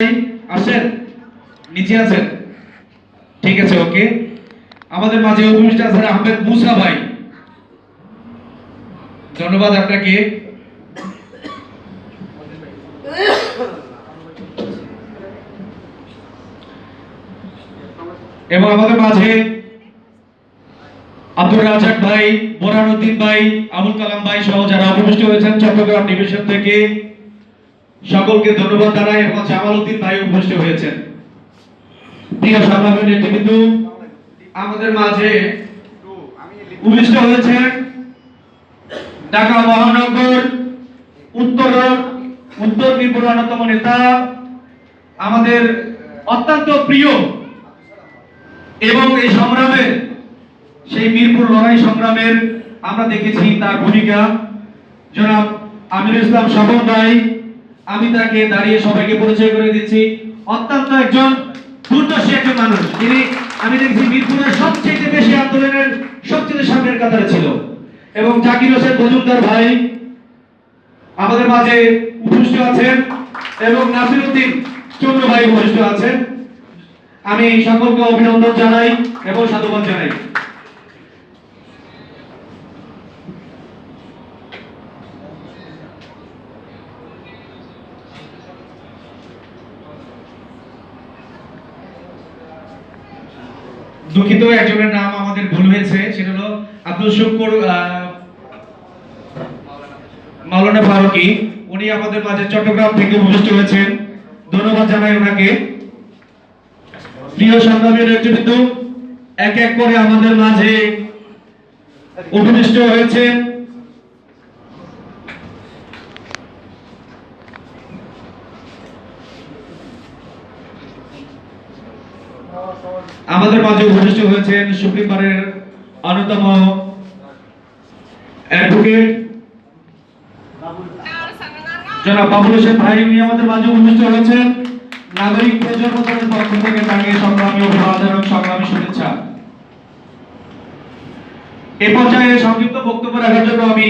আসেন, নিচে আছেন, ঠিক আছে, ওকে। আমাদের মাঝে উপস্থিত আছেন আহমেদ মুসা ভাই, ধন্যবাদ আপনাকে। এবং আমাদের মাঝে আব্দুর রাজাক ভাই, বোরহানুদ্দিন ভাই, আবুল কালাম ভাই সহ যারা উপস্থিত হয়েছেন চট্টগ্রাম ডিভিশন থেকে, সকলকে ধন্যবাদ জানাই। এবং জামালউদ্দিন ভাই উপস্থিত হয়েছেন। প্রিয় সংগ্রামী নেতৃবৃন্দ, আমাদের মাঝে উপস্থিত হয়েছেন ঢাকা মহানগর উত্তর মিরপুর অন্যতম নেতা, আমাদের অত্যন্ত প্রিয় এবং এই সংগ্রামে, সেই মিরপুর লড়াই সংগ্রামের আমরা দেখেছি তার ভূমিকা, জনাব আমিরুল ইসলাম স্বপন ভাই। আমি তাকে দাঁড়িয়ে সবাইকে পরিচয় করে দিচ্ছি। অত্যন্ত একজন দুর্দর্শী একজন মানুষ, যিনি আমি দেখছি মিরপুরের সবচেয়ে বেশি আন্দোলনের সবচেয়ে সামনের কাতারে ছিল। এবং জাকির হোসেন মজুমদার ভাই আমাদের মাঝে উপস্থিত আছেন, এবং নাসিরউদ্দিন চন্দ্র ভাই উপস্থিত আছেন। আমি সকলকে অভিনন্দন জানাই এবং সাধুবাদ জানাই। দুঃখিত, একজনের নাম আমাদের ভুল হয়েছে, সেটা হলো আব্দুল শুকুর মাওলানা ফারুকি। উনি আমাদের মাঝে চট্টগ্রাম থেকে উপস্থিত হয়েছেন, ধন্যবাদ জানাই ওনাকে। প্রিয় সংগ্রামী নেতৃবৃন্দ, এক এক করে আমাদের মাঝে উপস্থিত হয়েছেন সুপ্রিম কোর্টের অন্যতম অ্যাডভোকেট জনাব বাবুল হোসেন ভাই। উনি আমাদের মাঝে উপস্থিত হয়েছেন। নাগরিক প্রজন্মের পক্ষ থেকে তাকে সংগ্রামী অভিবাদন এবং সংগ্রামী শুভেচ্ছা। এই পর্যায়ে সংক্ষিপ্ত বক্তব্য রাখার জন্য আমি